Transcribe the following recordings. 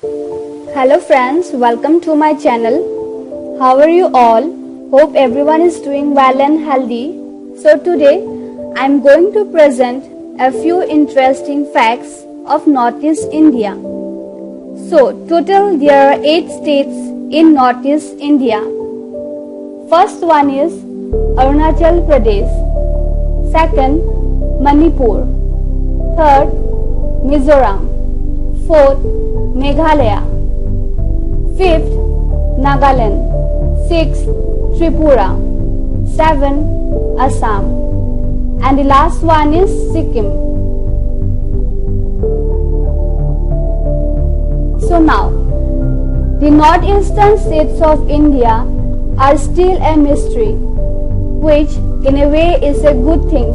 Hello friends, welcome to my channel. How are you all? Hope everyone is doing well and healthy. So today I am going to present a few interesting facts of Northeast India. So total there are 8 states in Northeast India. First one is Arunachal Pradesh. Second, Manipur. Third, Mizoram. Fourth, Meghalaya. Fifth, Nagaland. Sixth, Tripura. 7, Assam. And the last one is Sikkim. So now, the northeastern states of India are still a mystery, which in a way is a good thing,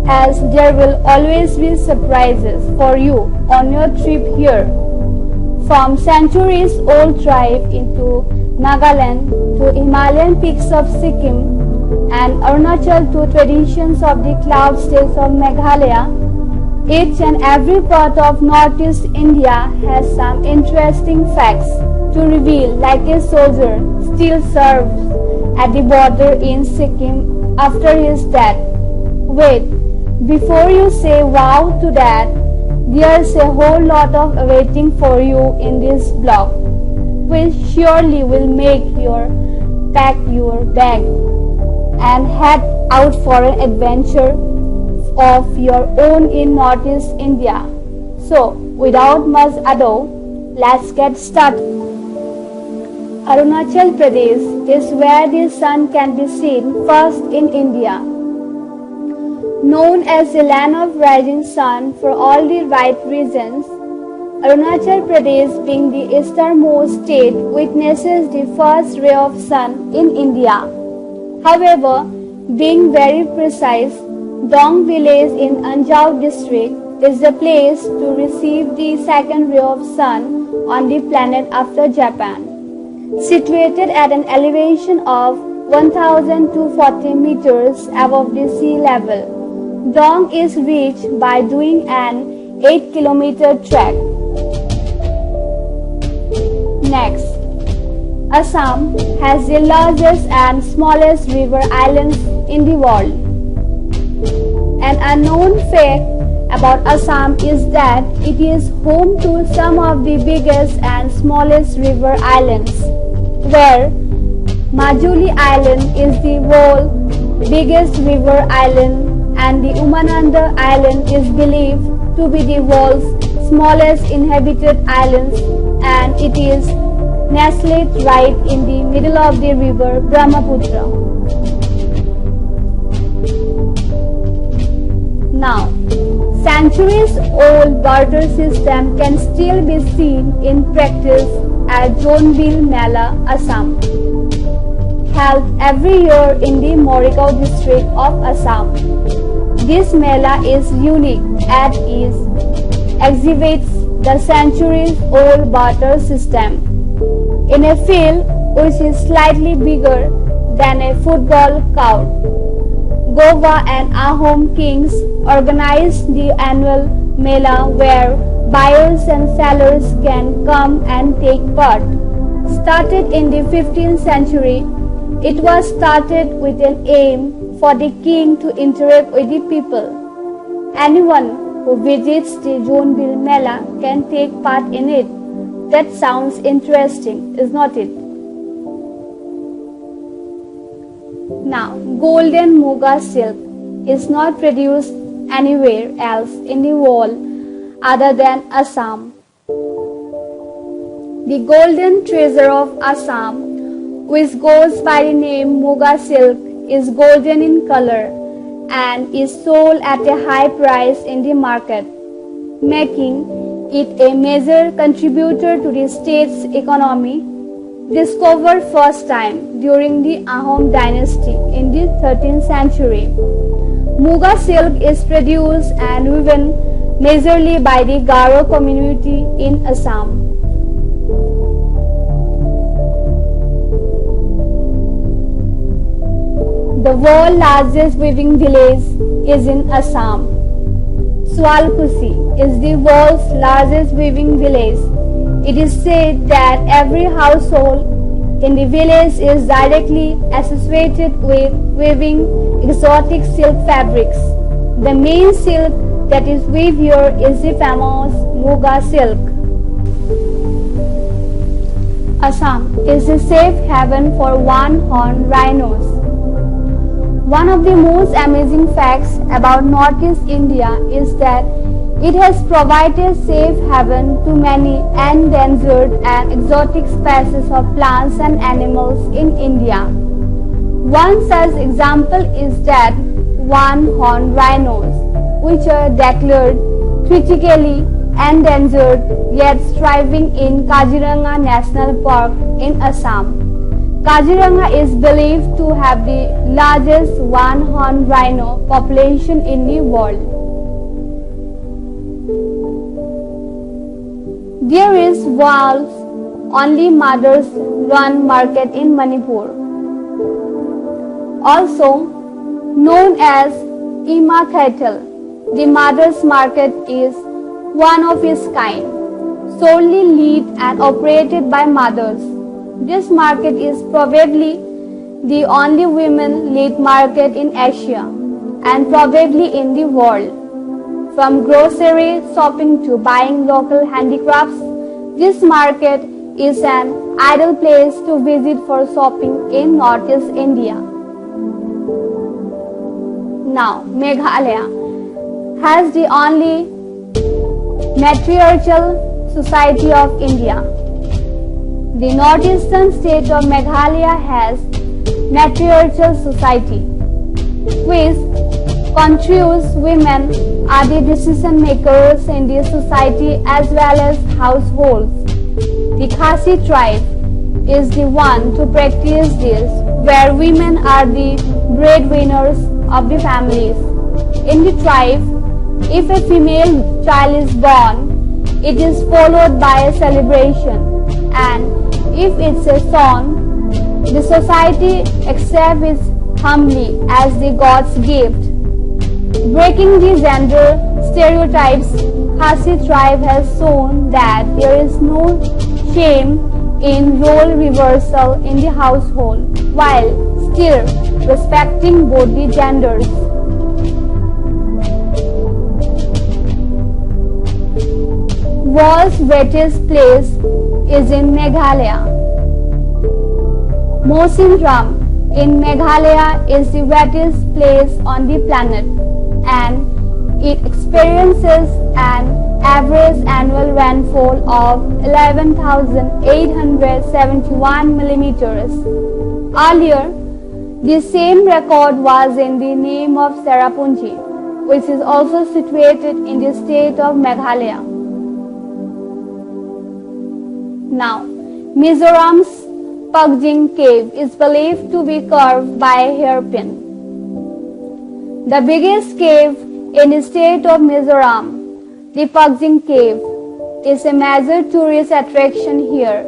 as there will always be surprises for you on your trip here. From centuries-old tribe into Nagaland to Himalayan peaks of Sikkim and Arunachal to traditions of the cloud states of Meghalaya, each and every part of Northeast India has some interesting facts to reveal, like a soldier still serves at the border in Sikkim after his death. Wait, before you say wow to that, there's a whole lot of awaiting for you in this blog, which surely will make you pack your bag and head out for an adventure of your own in Northeast India. So, without much ado, let's get started. Arunachal Pradesh is where the sun can be seen first in India. Known as the land of rising sun for all the right reasons, Arunachal Pradesh, being the easternmost state, witnesses the first ray of sun in India. However, being very precise, Dong village in Anjao district is the place to receive the second ray of sun on the planet after Japan. Situated at an elevation of 1240 meters above the sea level, Dong is reached by doing an 8-kilometer trek. Next, Assam has the largest and smallest river islands in the world. An unknown fact about Assam is that it is home to some of the biggest and smallest river islands, where Majuli Island is the world's biggest river island, and the Umananda Island is believed to be the world's smallest inhabited island, and it is nestled right in the middle of the river Brahmaputra. Now, centuries-old barter system can still be seen in practice at Jonbil Mela, Assam, held every year in the Morigao district of Assam. This Mela is unique as it exhibits the centuries-old barter system in a field which is slightly bigger than a football court. Gova and Ahom kings organized the annual Mela where buyers and sellers can come and take part. Started in the 15th century, it was started with an aim for the king to interact with the people. Anyone who visits the Jonbil Mela can take part in it. That sounds interesting, is not it? Now, golden Muga silk is not produced anywhere else in the world other than Assam. The golden treasure of Assam, which goes by the name Muga silk, is golden in color and is sold at a high price in the market, making it a major contributor to the state's economy. Discovered first time during the Ahom dynasty in the 13th century. Muga silk is produced and woven majorly by the Garo community in Assam. The world's largest weaving village is in Assam. Swalkusi is the world's largest weaving village. It is said that every household in the village is directly associated with weaving exotic silk fabrics. The main silk that is weaved here is the famous Muga silk. Assam is a safe haven for one-horned rhinos. One of the most amazing facts about Northeast India is that it has provided safe haven to many endangered and exotic species of plants and animals in India. One such example is that one-horned rhinos, which are declared critically endangered yet thriving in Kaziranga National Park in Assam. Kaziranga is believed to have the largest one-horned rhino population in the world. There is wolves only mothers run market in Manipur, also known as Ima Thaital. The mothers market is one of its kind, solely led and operated by mothers. This market is probably the only women-led market in Asia and probably in the world. From grocery shopping to buying local handicrafts, this market is an ideal place to visit for shopping in Northeast India. Now, Meghalaya has the only matriarchal society of India. The northeastern state of Meghalaya has matriarchal society, which constitutes women are the decision makers in the society as well as households. The Khasi tribe is the one to practice this, where women are the breadwinners of the families. In the tribe, if a female child is born, it is followed by a celebration, and if it's a son, the society accepts it humbly as the God's gift. Breaking the gender stereotypes, Khasi tribe has shown that there is no shame in role reversal in the household, while still respecting both the genders. World's wettest place is in Meghalaya. Mawsynram in Meghalaya is the wettest place on the planet, and it experiences an average annual rainfall of 11,871 millimeters. Earlier, the same record was in the name of Serapunji, which is also situated in the state of Meghalaya. Now, Mizoram's Pugjing cave is believed to be carved by a hairpin. The biggest cave in the state of Mizoram, the Pugjing cave, is a major tourist attraction here,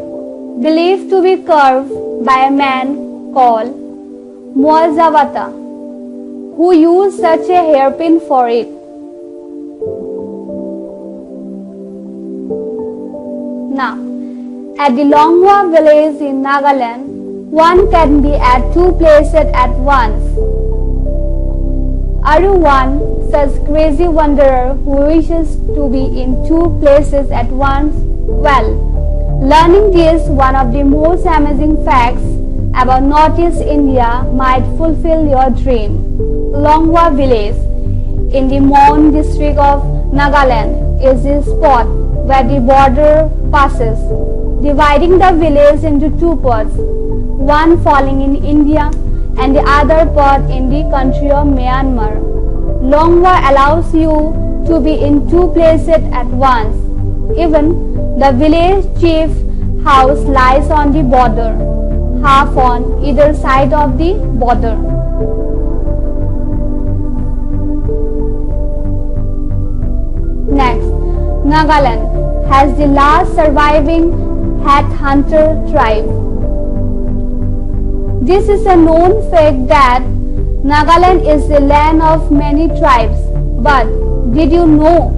believed to be carved by a man called Moazawata, who used such a hairpin for it. Now, at the Longwa village in Nagaland, one can be at two places at once. Are you one such crazy wanderer who wishes to be in two places at once? Well, learning this one of the most amazing facts about Northeast India might fulfill your dream. Longwa village in the Mon district of Nagaland is the spot where the border passes, dividing the village into two parts, one falling in India and the other part in the country of Myanmar. Longwa allows you to be in two places at once. Even the village chief house lies on the border, half on either side of the border. Next, Nagaland has the last surviving Hat Hunter tribe. This is a known fact that Nagaland is the land of many tribes, but did you know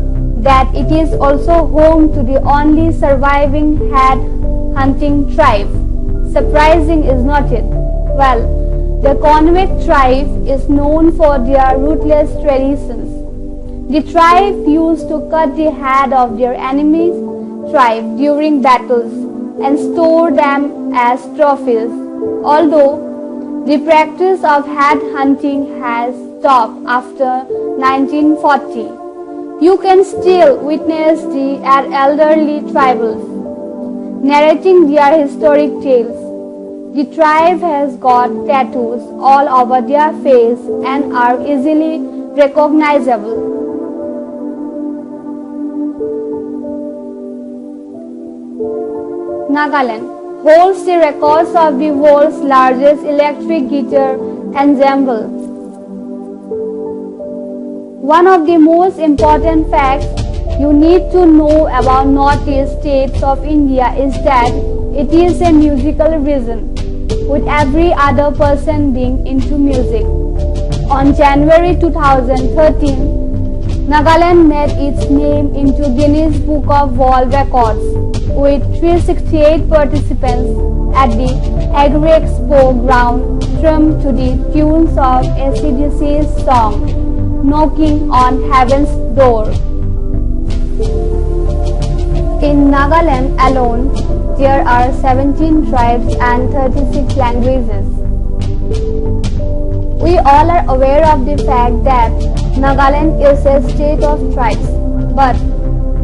that it is also home to the only surviving head hunting tribe. Surprising, is not it? Well, the Konwek tribe is known for their ruthless traditions. The tribe used to cut the head of their enemy's tribe during battles and store them as trophies. Although the practice of head hunting has stopped after 1940, you can still witness the elderly tribals narrating their historic tales. The tribe has got tattoos all over their face and are easily recognizable. Nagaland holds the records of the world's largest electric guitar ensemble. One of the most important facts you need to know about Northeast states of India is that it is a musical region, with every other person being into music. On January 2013, Nagaland made its name into Guinness Book of World Records with 368 participants at the Agri Expo ground drummed to the tunes of AC/DC's song Knocking on Heaven's Door. In Nagaland alone, there are 17 tribes and 36 languages. We all are aware of the fact that Nagaland is a state of tribes, but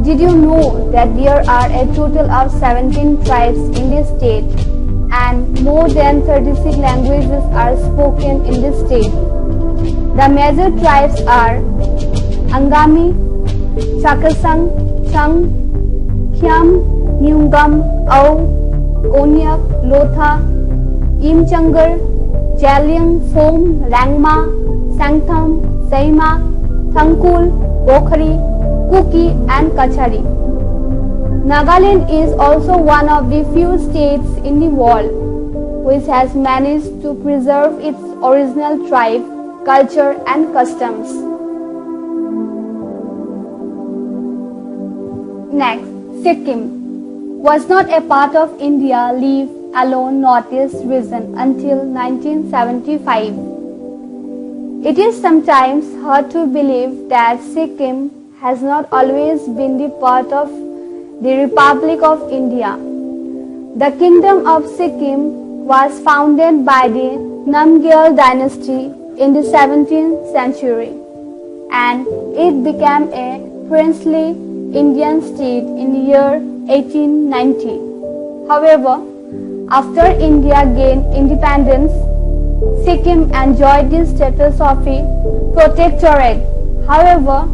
did you know that there are a total of 17 tribes in this state and more than 36 languages are spoken in this state? The major tribes are Angami, Chakasang, Chung, Khiam, Nyungam, Au, Konyak, Lotha, Imchangar, Jaliang, Som, Rangma, Sangtham, Saima, Thangkul, Bokhari, Kuki and Kachari. Nagaland is also one of the few states in the world which has managed to preserve its original tribe, culture and customs. Next, Sikkim was not a part of India, leave alone Northeast region until 1975. It is sometimes hard to believe that Sikkim has not always been the part of the Republic of India. The Kingdom of Sikkim was founded by the Namgyal dynasty in the 17th century and it became a princely Indian state in the year 1890. However, after India gained independence, Sikkim enjoyed the status of a protectorate. However,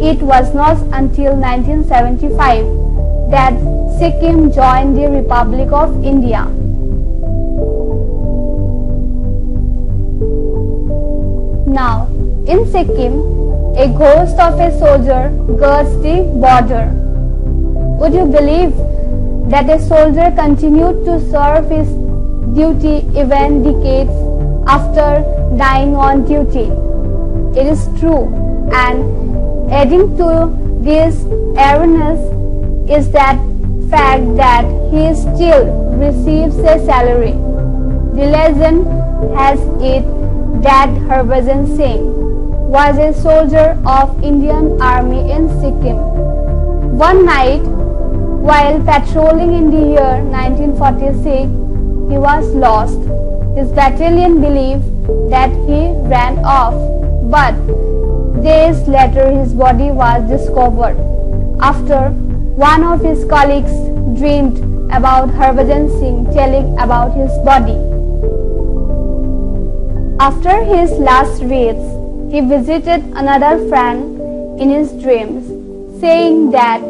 it was not until 1975 that Sikkim joined the Republic of India. Now, in Sikkim, a ghost of a soldier guards the border. Would you believe that a soldier continued to serve his duty even decades after dying on duty? It is true, and adding to this awareness is that fact that he still receives a salary. The legend has it that Harbhajan Singh was a soldier of Indian Army in Sikkim. One night, while patrolling in the year 1946, he was lost. His battalion believed that he ran off, but days later his body was discovered after one of his colleagues dreamed about Harbhajan Singh telling about his body. After his last rites, he visited another friend in his dreams, saying that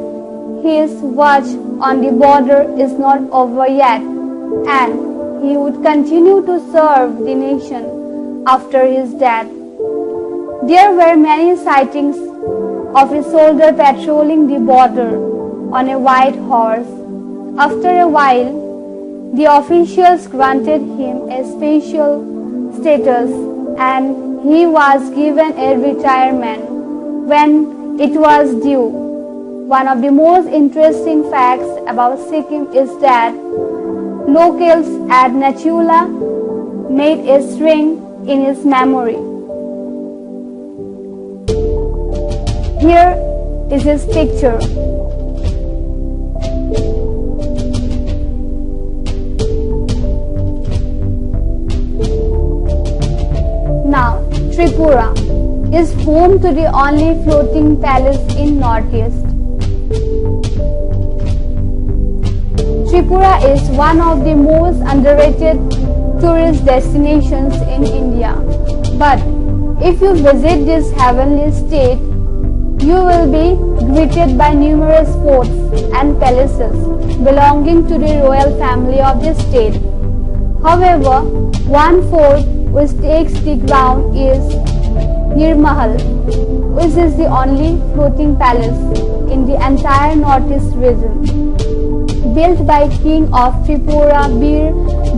his watch on the border is not over yet and he would continue to serve the nation after his death. There were many sightings of a soldier patrolling the border on a white horse. After a while, the officials granted him a special status and he was given a retirement when it was due. One of the most interesting facts about Sikkim is that locals at Nachula made a shrine in his memory. Here is his picture. Now, Tripura is home to the only floating palace in Northeast. Tripura is one of the most underrated tourist destinations in India. But if you visit this heavenly state, you will be greeted by numerous forts and palaces belonging to the royal family of the state. However, one fort which takes the ground is Nirmahal, which is the only floating palace in the entire Northeast region. Built by King of Tripura Bir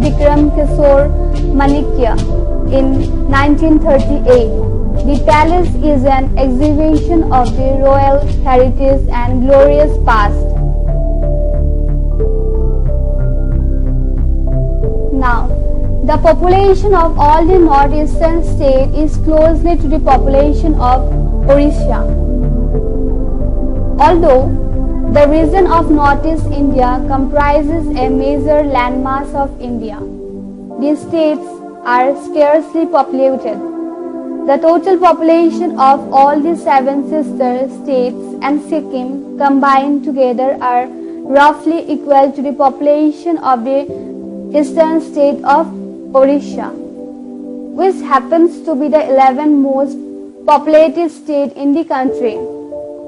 Bikram Kishore Manikya in 1938, the palace is an exhibition of the royal heritage and glorious past. Now, the population of all the northeastern states is closely to the population of Orissa. Although the region of Northeast India comprises a major landmass of India, these states are scarcely populated. The total population of all the 7 sister states and Sikkim combined together are roughly equal to the population of the eastern state of Orissa, which happens to be the 11th most populated state in the country.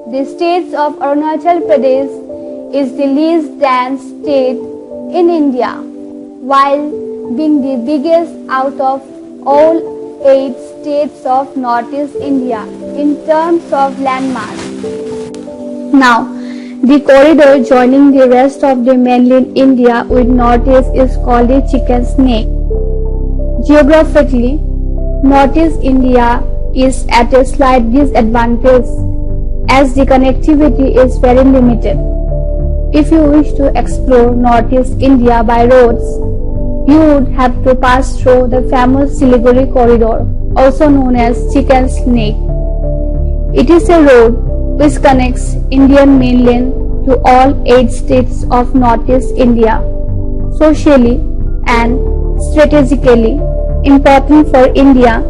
The state of Arunachal Pradesh is the least dense state in India, while being the biggest out of all 8 states of Northeast India in terms of landmass. Now, the corridor joining the rest of the mainland India with Northeast is called the chicken snake. Geographically, Northeast India is at a slight disadvantage as the connectivity is very limited. If you wish to explore Northeast India by roads, you would have to pass through the famous Siliguri corridor, also known as Chicken Snake. It is a road which connects Indian mainland to all 8 states of Northeast India. Socially and strategically important for India,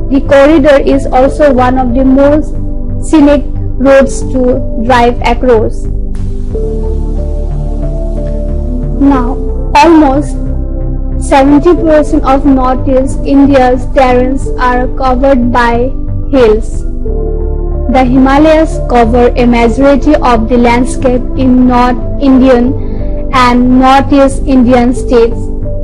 the corridor is also one of the most scenic roads to drive across. Now, almost 70% of Northeast India's terrains are covered by hills. The Himalayas cover a majority of the landscape in North Indian and Northeast Indian states,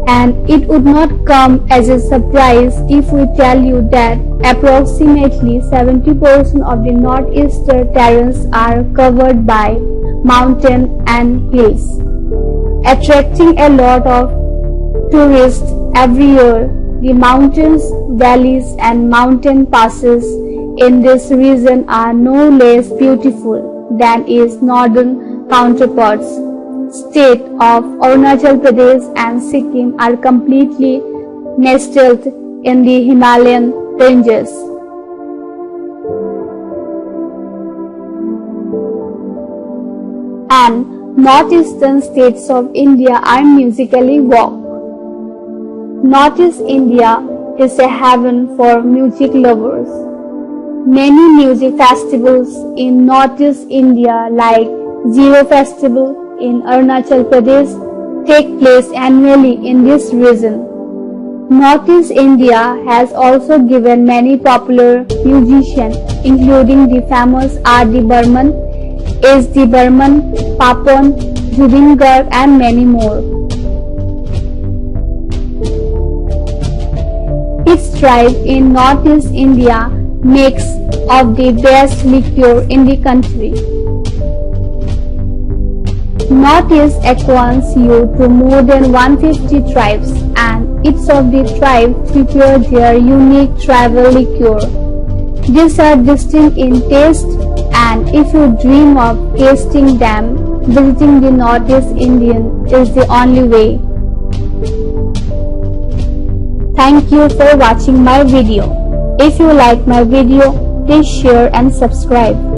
and it would not come as a surprise if we tell you that approximately 70% of the northeastern terrains are covered by mountains and hills, attracting a lot of tourists every year. The mountains, valleys and mountain passes in this region are no less beautiful than its northern counterparts. State of Arunachal Pradesh and Sikkim are completely nestled in the Himalayan ranges. And northeastern states of India are musically warped. Northeast India is a haven for music lovers. Many music festivals in Northeast India like Zero Festival in Arunachal Pradesh take place annually in this region. Northeast India has also given many popular musicians including the famous R.D. Burman, S.D. Burman, Papan, Zubin Garg and many more. Its tribe in Northeast India makes of the best liquor in the country. Northeast acquaints you to more than 150 tribes, and each of the tribes prepare their unique tribal liquor. These are distinct in taste and and if you dream of tasting them, visiting the Northeast Indian is the only way. Thank you for watching my video. If you like my video, please share and subscribe.